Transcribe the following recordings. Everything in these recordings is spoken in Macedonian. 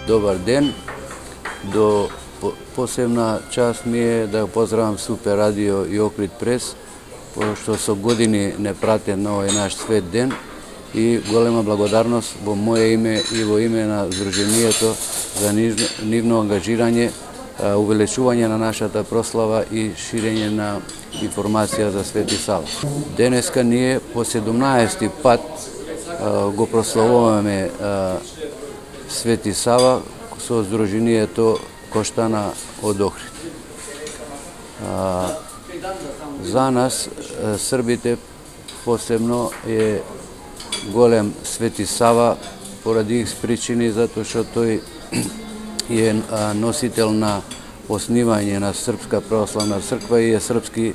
Dobar den. Posebna čast mi je da pozdravim Super Radio i Okrit Press, pošto so godini ne prate na ovaj naš svet den i golema благодарност во моje име и во име на Сдруженијето за нивно ангажирање, увеличување на нашата прослава и ширење на информација за Свети Сава. Денеска ние по 17 пат го прославуваме Свети Сава со Сдруженијето Коштана од Охрид. За нас, србите, посебно е голем Свети Сава поради их причини, затоа што тој е носител на основање на Српска православна црква и е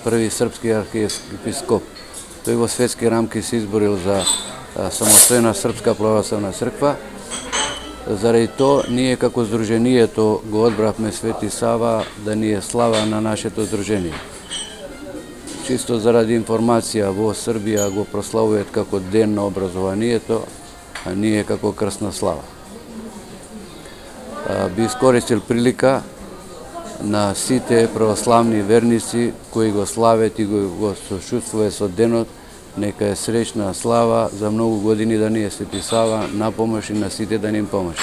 први српски архиепископ. Тој во светски рамки се изборил за самостојна Српска православна црква. Заради тоа, ние како Сдруженијето го одбравме Свети Сава да ни е слава на нашето Сдружение. Чисто заради информација, во Србија го прославуваат како Ден на образованието, а ние како крсна слава. Би искористил прилика на сите православни верници кои го славят и го сочувствуваат со денот, нека е среќна слава за многу години да ни е Свети Сава на помош и на сите да ни им помош.